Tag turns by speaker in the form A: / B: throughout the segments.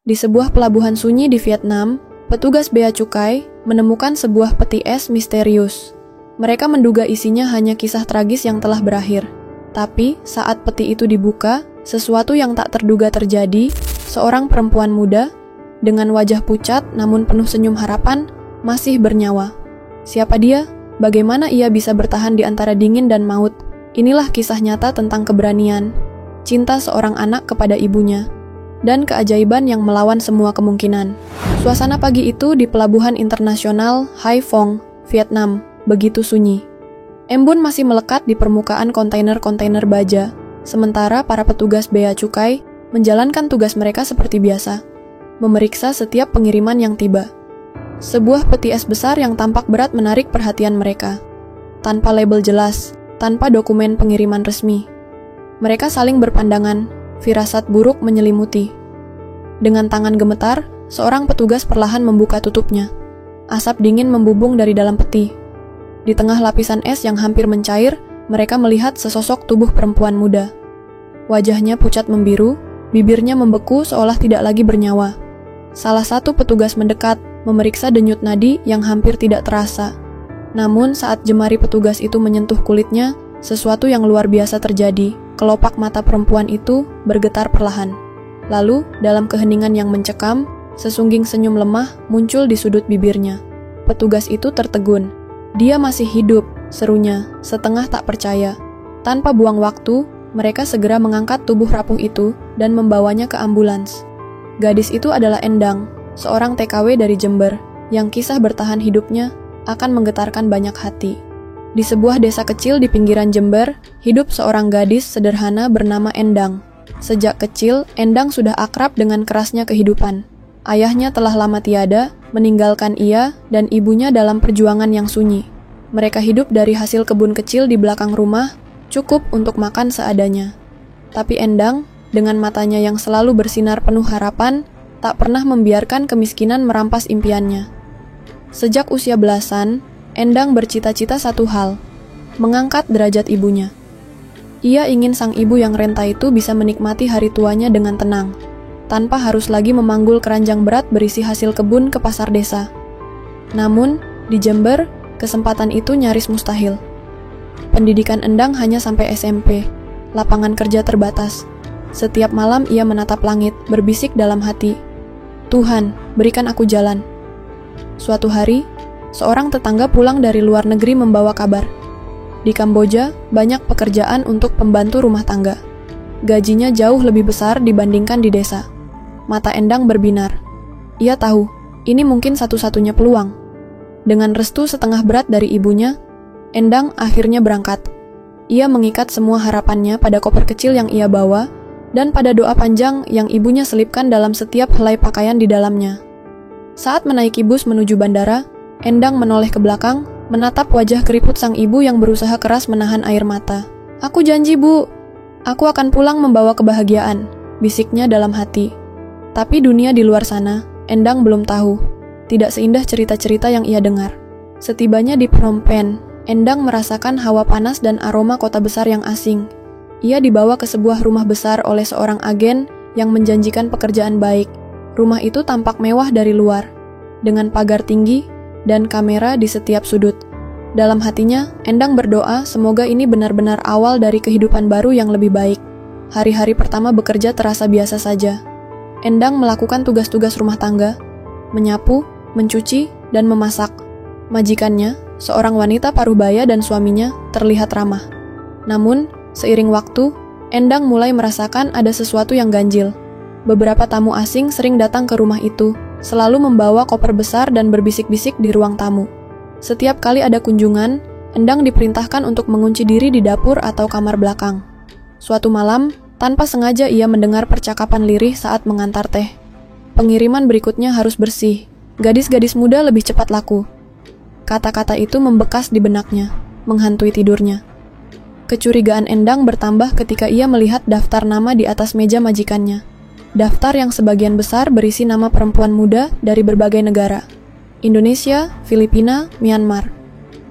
A: Di sebuah pelabuhan sunyi di Vietnam, petugas bea cukai menemukan sebuah peti es misterius. Mereka menduga isinya hanya kisah tragis yang telah berakhir. Tapi, saat peti itu dibuka, sesuatu yang tak terduga terjadi. Seorang perempuan muda, dengan wajah pucat namun penuh senyum harapan, masih bernyawa. Siapa dia? Bagaimana ia bisa bertahan di antara dingin dan maut? Inilah kisah nyata tentang keberanian, cinta seorang anak kepada ibunya, dan keajaiban yang melawan semua kemungkinan. Suasana pagi itu di Pelabuhan Internasional Hai Phong, Vietnam, begitu sunyi. Embun masih melekat di permukaan kontainer-kontainer baja, sementara para petugas bea cukai menjalankan tugas mereka seperti biasa, memeriksa setiap pengiriman yang tiba. Sebuah peti es besar yang tampak berat menarik perhatian mereka. Tanpa label jelas, tanpa dokumen pengiriman resmi. Mereka saling berpandangan, firasat buruk menyelimuti. Dengan tangan gemetar, seorang petugas perlahan membuka tutupnya. Asap dingin membubung dari dalam peti. Di tengah lapisan es yang hampir mencair, mereka melihat sesosok tubuh perempuan muda. Wajahnya pucat membiru, bibirnya membeku seolah tidak lagi bernyawa. Salah satu petugas mendekat, memeriksa denyut nadi yang hampir tidak terasa. Namun saat jemari petugas itu menyentuh kulitnya, sesuatu yang luar biasa terjadi. Kelopak mata perempuan itu bergetar perlahan. Lalu, dalam keheningan yang mencekam, sesungging senyum lemah muncul di sudut bibirnya. Petugas itu tertegun. Dia masih hidup, serunya, setengah tak percaya. Tanpa buang waktu, mereka segera mengangkat tubuh rapuh itu dan membawanya ke ambulans. Gadis itu adalah Endang, seorang TKW dari Jember, yang kisah bertahan hidupnya akan menggetarkan banyak hati. Di sebuah desa kecil di pinggiran Jember, hidup seorang gadis sederhana bernama Endang. Sejak kecil, Endang sudah akrab dengan kerasnya kehidupan. Ayahnya telah lama tiada, meninggalkan ia dan ibunya dalam perjuangan yang sunyi. Mereka hidup dari hasil kebun kecil di belakang rumah, cukup untuk makan seadanya. Tapi Endang, dengan matanya yang selalu bersinar penuh harapan, tak pernah membiarkan kemiskinan merampas impiannya. Sejak usia belasan, Endang bercita-cita satu hal, mengangkat derajat ibunya. Ia ingin sang ibu yang renta itu bisa menikmati hari tuanya dengan tenang, tanpa harus lagi memanggul keranjang berat berisi hasil kebun ke pasar desa. Namun, di Jember, kesempatan itu nyaris mustahil. Pendidikan Endang hanya sampai SMP, lapangan kerja terbatas. Setiap malam ia menatap langit, berbisik dalam hati, "Tuhan, berikan aku jalan." Suatu hari, seorang tetangga pulang dari luar negeri membawa kabar. Di Kamboja, banyak pekerjaan untuk pembantu rumah tangga. Gajinya jauh lebih besar dibandingkan di desa. Mata Endang berbinar. Ia tahu, ini mungkin satu-satunya peluang. Dengan restu setengah berat dari ibunya, Endang akhirnya berangkat. Ia mengikat semua harapannya pada koper kecil yang ia bawa, dan pada doa panjang yang ibunya selipkan dalam setiap helai pakaian di dalamnya. Saat menaiki bus menuju bandara, Endang menoleh ke belakang, menatap wajah keriput sang ibu yang berusaha keras menahan air mata. "Aku janji, Bu. Aku akan pulang membawa kebahagiaan," bisiknya dalam hati. Tapi dunia di luar sana, Endang belum tahu. Tidak seindah cerita-cerita yang ia dengar. Setibanya di Phnom Penh, Endang merasakan hawa panas dan aroma kota besar yang asing. Ia dibawa ke sebuah rumah besar oleh seorang agen yang menjanjikan pekerjaan baik. Rumah itu tampak mewah dari luar, dengan pagar tinggi dan kamera di setiap sudut. Dalam hatinya, Endang berdoa semoga ini benar-benar awal dari kehidupan baru yang lebih baik. Hari-hari pertama bekerja terasa biasa saja. Endang melakukan tugas-tugas rumah tangga, menyapu, mencuci, dan memasak. Majikannya, seorang wanita paruh-baya dan suaminya, terlihat ramah. Namun, seiring waktu, Endang mulai merasakan ada sesuatu yang ganjil. Beberapa tamu asing sering datang ke rumah itu, selalu membawa koper besar dan berbisik-bisik di ruang tamu. Setiap kali ada kunjungan, Endang diperintahkan untuk mengunci diri di dapur atau kamar belakang. Suatu malam, tanpa sengaja ia mendengar percakapan lirih saat mengantar teh. Pengiriman berikutnya harus bersih. Gadis-gadis muda lebih cepat laku. Kata-kata itu membekas di benaknya, menghantui tidurnya. Kecurigaan Endang bertambah ketika ia melihat daftar nama di atas meja majikannya. Daftar yang sebagian besar berisi nama perempuan muda dari berbagai negara. Indonesia, Filipina, Myanmar.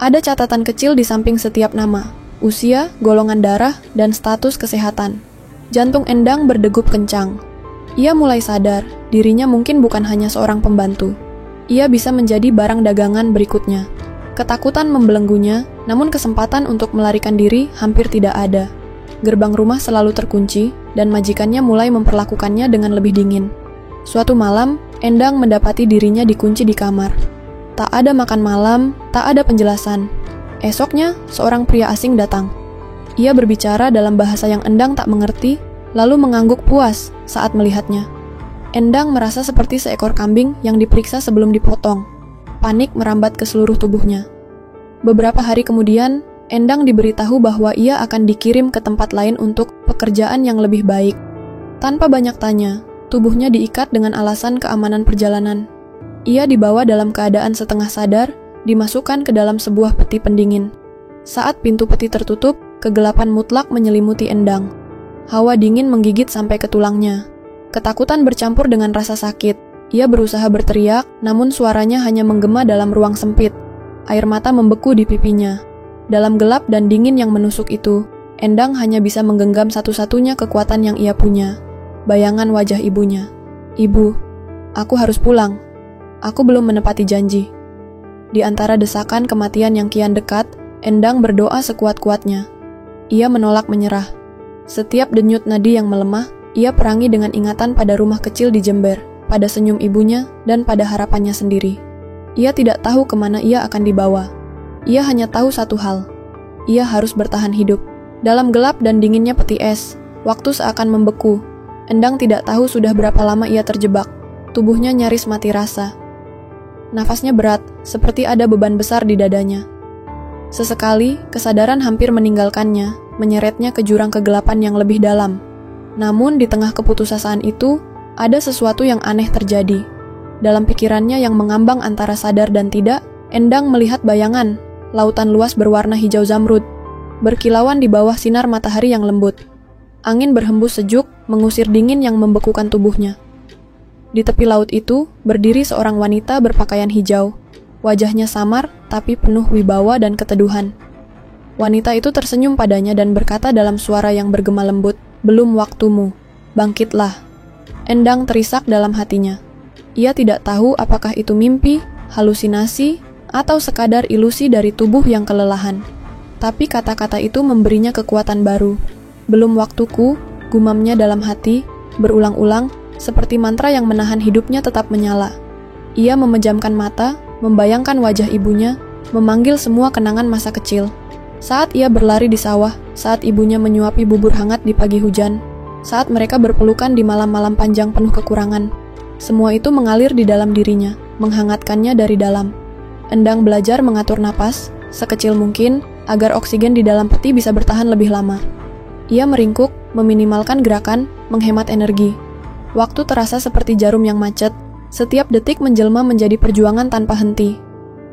A: Ada catatan kecil di samping setiap nama, usia, golongan darah, dan status kesehatan. Jantung Endang berdegup kencang. Ia mulai sadar, dirinya mungkin bukan hanya seorang pembantu. Ia bisa menjadi barang dagangan berikutnya. Ketakutan membelenggunya, namun kesempatan untuk melarikan diri hampir tidak ada. Gerbang rumah selalu terkunci, dan majikannya mulai memperlakukannya dengan lebih dingin. Suatu malam, Endang mendapati dirinya dikunci di kamar. Tak ada makan malam, tak ada penjelasan. Esoknya, seorang pria asing datang. Ia berbicara dalam bahasa yang Endang tak mengerti, lalu mengangguk puas saat melihatnya. Endang merasa seperti seekor kambing yang diperiksa sebelum dipotong. Panik merambat ke seluruh tubuhnya. Beberapa hari kemudian, Endang diberitahu bahwa ia akan dikirim ke tempat lain untuk pekerjaan yang lebih baik. Tanpa banyak tanya, tubuhnya diikat dengan alasan keamanan perjalanan. Ia dibawa dalam keadaan setengah sadar, dimasukkan ke dalam sebuah peti pendingin. Saat pintu peti tertutup, kegelapan mutlak menyelimuti Endang. Hawa dingin menggigit sampai ke tulangnya. Ketakutan bercampur dengan rasa sakit. Ia berusaha berteriak, namun suaranya hanya menggema dalam ruang sempit. Air mata membeku di pipinya. Dalam gelap dan dingin yang menusuk itu, Endang hanya bisa menggenggam satu-satunya kekuatan yang ia punya. Bayangan wajah ibunya. "Ibu, aku harus pulang. Aku belum menepati janji." Di antara desakan kematian yang kian dekat, Endang berdoa sekuat-kuatnya. Ia menolak menyerah. Setiap denyut nadi yang melemah, ia perangi dengan ingatan pada rumah kecil di Jember, pada senyum ibunya, dan pada harapannya sendiri. Ia tidak tahu kemana ia akan dibawa. Ia hanya tahu satu hal. Ia harus bertahan hidup. Dalam gelap dan dinginnya peti es, waktu seakan membeku. Endang tidak tahu sudah berapa lama ia terjebak. Tubuhnya nyaris mati rasa. Nafasnya berat, seperti ada beban besar di dadanya. Sesekali, kesadaran hampir meninggalkannya, menyeretnya ke jurang kegelapan yang lebih dalam. Namun di tengah keputusasaan itu, ada sesuatu yang aneh terjadi. Dalam pikirannya yang mengambang antara sadar dan tidak, Endang melihat bayangan, lautan luas berwarna hijau zamrud, berkilauan di bawah sinar matahari yang lembut. Angin berhembus sejuk, mengusir dingin yang membekukan tubuhnya. Di tepi laut itu, berdiri seorang wanita berpakaian hijau. Wajahnya samar, tapi penuh wibawa dan keteduhan. Wanita itu tersenyum padanya dan berkata dalam suara yang bergema lembut, "Belum waktumu, bangkitlah." Endang terisak dalam hatinya. Ia tidak tahu apakah itu mimpi, halusinasi, atau sekadar ilusi dari tubuh yang kelelahan. Tapi kata-kata itu memberinya kekuatan baru. "Belum waktuku," gumamnya dalam hati, berulang-ulang, seperti mantra yang menahan hidupnya tetap menyala. Ia memejamkan mata, membayangkan wajah ibunya, memanggil semua kenangan masa kecil. Saat ia berlari di sawah, saat ibunya menyuapi bubur hangat di pagi hujan, saat mereka berpelukan di malam-malam panjang penuh kekurangan. Semua itu mengalir di dalam dirinya, menghangatkannya dari dalam. Endang belajar mengatur napas, sekecil mungkin, agar oksigen di dalam peti bisa bertahan lebih lama. Ia meringkuk, meminimalkan gerakan, menghemat energi. Waktu terasa seperti jarum yang macet, setiap detik menjelma menjadi perjuangan tanpa henti.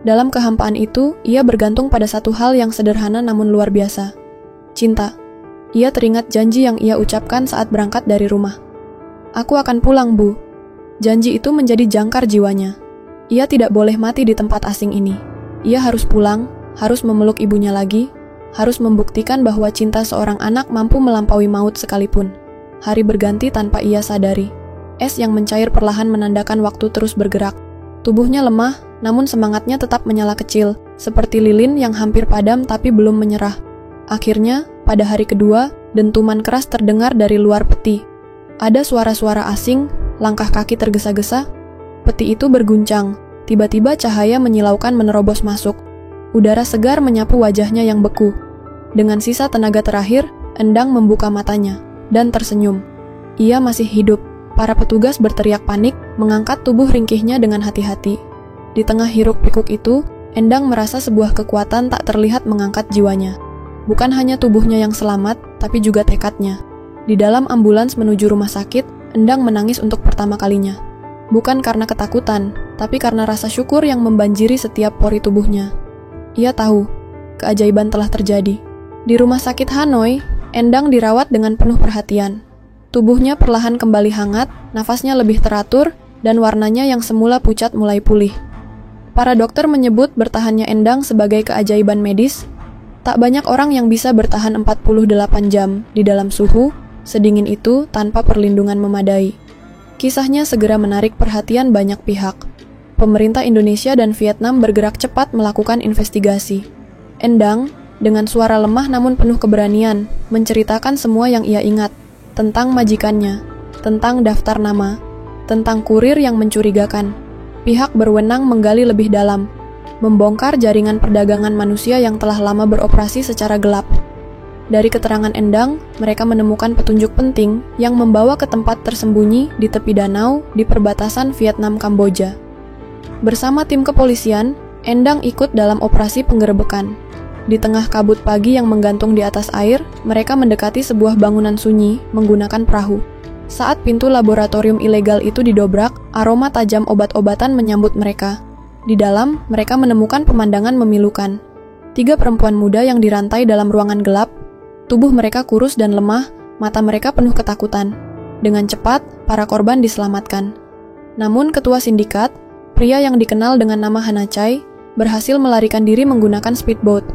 A: Dalam kehampaan itu, ia bergantung pada satu hal yang sederhana namun luar biasa. Cinta. Ia teringat janji yang ia ucapkan saat berangkat dari rumah. "Aku akan pulang, Bu." Janji itu menjadi jangkar jiwanya. Ia tidak boleh mati di tempat asing ini. Ia harus pulang, harus memeluk ibunya lagi, harus membuktikan bahwa cinta seorang anak mampu melampaui maut sekalipun. Hari berganti tanpa ia sadari. Es yang mencair perlahan menandakan waktu terus bergerak. Tubuhnya lemah, namun semangatnya tetap menyala kecil, seperti lilin yang hampir padam tapi belum menyerah. Akhirnya, pada hari kedua, dentuman keras terdengar dari luar peti. Ada suara-suara asing, langkah kaki tergesa-gesa. Peti itu berguncang, tiba-tiba cahaya menyilaukan menerobos masuk. Udara segar menyapu wajahnya yang beku. Dengan sisa tenaga terakhir, Endang membuka matanya, dan tersenyum. Ia masih hidup. Para petugas berteriak panik, mengangkat tubuh ringkihnya dengan hati-hati. Di tengah hiruk-pikuk itu, Endang merasa sebuah kekuatan tak terlihat mengangkat jiwanya. Bukan hanya tubuhnya yang selamat, tapi juga tekadnya. Di dalam ambulans menuju rumah sakit, Endang menangis untuk pertama kalinya. Bukan karena ketakutan, tapi karena rasa syukur yang membanjiri setiap pori tubuhnya. Ia tahu, keajaiban telah terjadi. Di rumah sakit Hanoi, Endang dirawat dengan penuh perhatian. Tubuhnya perlahan kembali hangat, nafasnya lebih teratur, dan warnanya yang semula pucat mulai pulih. Para dokter menyebut bertahannya Endang sebagai keajaiban medis. Tak banyak orang yang bisa bertahan 48 jam di dalam suhu sedingin itu tanpa perlindungan memadai. Kisahnya segera menarik perhatian banyak pihak. Pemerintah Indonesia dan Vietnam bergerak cepat melakukan investigasi. Endang, dengan suara lemah namun penuh keberanian, menceritakan semua yang ia ingat, tentang majikannya, tentang daftar nama, tentang kurir yang mencurigakan. Pihak berwenang menggali lebih dalam, membongkar jaringan perdagangan manusia yang telah lama beroperasi secara gelap. Dari keterangan Endang, mereka menemukan petunjuk penting yang membawa ke tempat tersembunyi di tepi danau di perbatasan Vietnam-Kamboja. Bersama tim kepolisian, Endang ikut dalam operasi penggerebekan. Di tengah kabut pagi yang menggantung di atas air, mereka mendekati sebuah bangunan sunyi menggunakan perahu. Saat pintu laboratorium ilegal itu didobrak, aroma tajam obat-obatan menyambut mereka. Di dalam, mereka menemukan pemandangan memilukan. 3 perempuan muda yang dirantai dalam ruangan gelap. Tubuh mereka kurus dan lemah, mata mereka penuh ketakutan. Dengan cepat, para korban diselamatkan. Namun ketua sindikat, pria yang dikenal dengan nama Hanachai, berhasil melarikan diri menggunakan speedboat.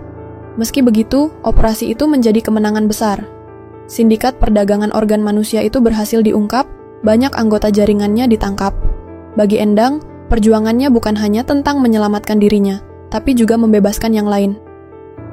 A: Meski begitu, operasi itu menjadi kemenangan besar. Sindikat perdagangan organ manusia itu berhasil diungkap, banyak anggota jaringannya ditangkap. Bagi Endang, perjuangannya bukan hanya tentang menyelamatkan dirinya, tapi juga membebaskan yang lain.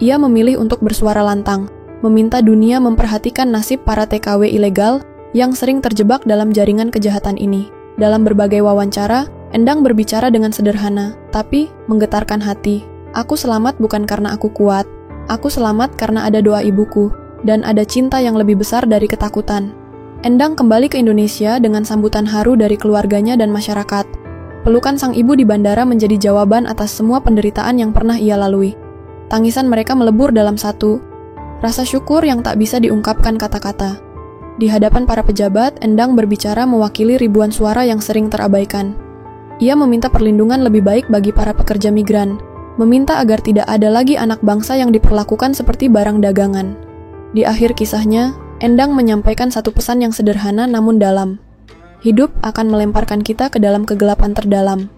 A: Ia memilih untuk bersuara lantang, meminta dunia memperhatikan nasib para TKW ilegal yang sering terjebak dalam jaringan kejahatan ini. Dalam berbagai wawancara, Endang berbicara dengan sederhana, tapi menggetarkan hati. Aku selamat bukan karena aku kuat. Aku selamat karena ada doa ibuku, dan ada cinta yang lebih besar dari ketakutan. Endang kembali ke Indonesia dengan sambutan haru dari keluarganya dan masyarakat. Pelukan sang ibu di bandara menjadi jawaban atas semua penderitaan yang pernah ia lalui. Tangisan mereka melebur dalam satu rasa syukur yang tak bisa diungkapkan kata-kata. Di hadapan para pejabat, Endang berbicara mewakili ribuan suara yang sering terabaikan. Ia meminta perlindungan lebih baik bagi para pekerja migran, meminta agar tidak ada lagi anak bangsa yang diperlakukan seperti barang dagangan. Di akhir kisahnya, Endang menyampaikan satu pesan yang sederhana namun dalam. Hidup akan melemparkan kita ke dalam kegelapan terdalam.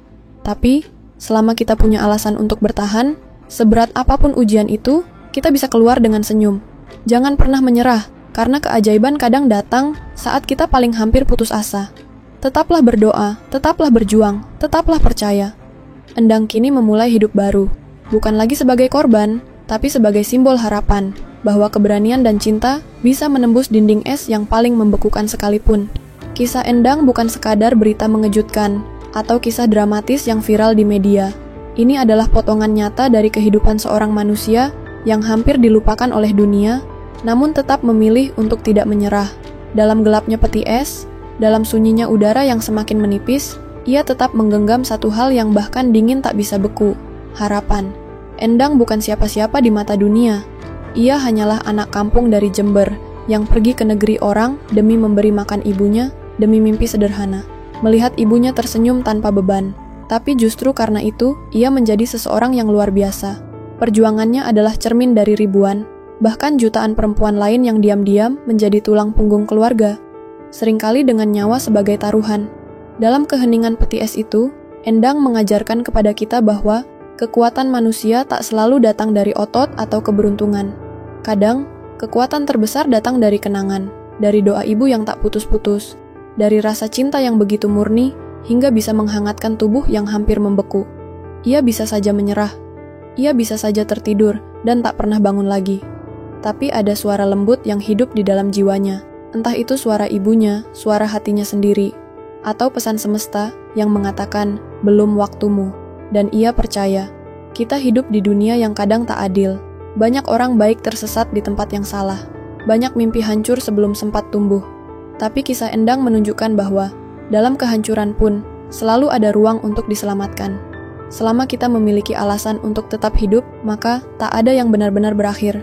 A: Tapi, selama kita punya alasan untuk bertahan, seberat apapun ujian itu, kita bisa keluar dengan senyum. Jangan pernah menyerah, karena keajaiban kadang datang saat kita paling hampir putus asa. Tetaplah berdoa, tetaplah berjuang, tetaplah percaya. Endang kini memulai hidup baru, bukan lagi sebagai korban, tapi sebagai simbol harapan, bahwa keberanian dan cinta bisa menembus dinding es yang paling membekukan sekalipun. Kisah Endang bukan sekadar berita mengejutkan, atau kisah dramatis yang viral di media. Ini adalah potongan nyata dari kehidupan seorang manusia yang hampir dilupakan oleh dunia, namun tetap memilih untuk tidak menyerah. Dalam gelapnya peti es, dalam sunyinya udara yang semakin menipis, ia tetap menggenggam satu hal yang bahkan dingin tak bisa beku, harapan. Endang bukan siapa-siapa di mata dunia. Ia hanyalah anak kampung dari Jember, yang pergi ke negeri orang demi memberi makan ibunya, demi mimpi sederhana. Melihat ibunya tersenyum tanpa beban. Tapi justru karena itu, ia menjadi seseorang yang luar biasa. Perjuangannya adalah cermin dari ribuan, bahkan jutaan perempuan lain yang diam-diam menjadi tulang punggung keluarga, seringkali dengan nyawa sebagai taruhan. Dalam keheningan peti es itu, Endang mengajarkan kepada kita bahwa kekuatan manusia tak selalu datang dari otot atau keberuntungan. Kadang, kekuatan terbesar datang dari kenangan, dari doa ibu yang tak putus-putus, dari rasa cinta yang begitu murni hingga bisa menghangatkan tubuh yang hampir membeku. Ia bisa saja menyerah, ia bisa saja tertidur dan tak pernah bangun lagi. Tapi ada suara lembut yang hidup di dalam jiwanya, entah itu suara ibunya, suara hatinya sendiri, atau pesan semesta yang mengatakan, belum waktumu. Dan ia percaya, kita hidup di dunia yang kadang tak adil. Banyak orang baik tersesat di tempat yang salah. Banyak mimpi hancur sebelum sempat tumbuh. Tapi kisah Endang menunjukkan bahwa, dalam kehancuran pun, selalu ada ruang untuk diselamatkan. Selama kita memiliki alasan untuk tetap hidup, maka tak ada yang benar-benar berakhir.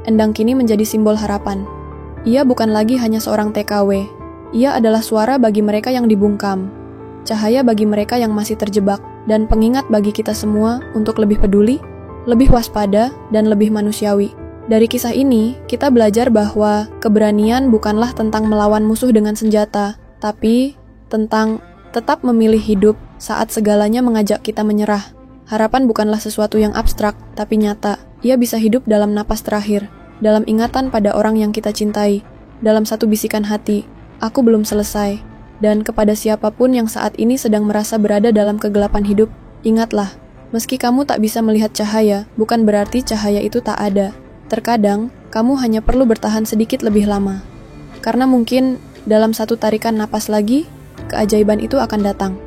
A: Endang kini menjadi simbol harapan. Ia bukan lagi hanya seorang TKW. Ia adalah suara bagi mereka yang dibungkam, cahaya bagi mereka yang masih terjebak, dan pengingat bagi kita semua untuk lebih peduli, lebih waspada, dan lebih manusiawi. Dari kisah ini, kita belajar bahwa keberanian bukanlah tentang melawan musuh dengan senjata, tapi tentang tetap memilih hidup saat segalanya mengajak kita menyerah. Harapan bukanlah sesuatu yang abstrak, tapi nyata. Ia bisa hidup dalam napas terakhir, dalam ingatan pada orang yang kita cintai, dalam satu bisikan hati, aku belum selesai. Dan kepada siapapun yang saat ini sedang merasa berada dalam kegelapan hidup, ingatlah, meski kamu tak bisa melihat cahaya, bukan berarti cahaya itu tak ada. Terkadang, kamu hanya perlu bertahan sedikit lebih lama. Karena mungkin dalam satu tarikan napas lagi, keajaiban itu akan datang.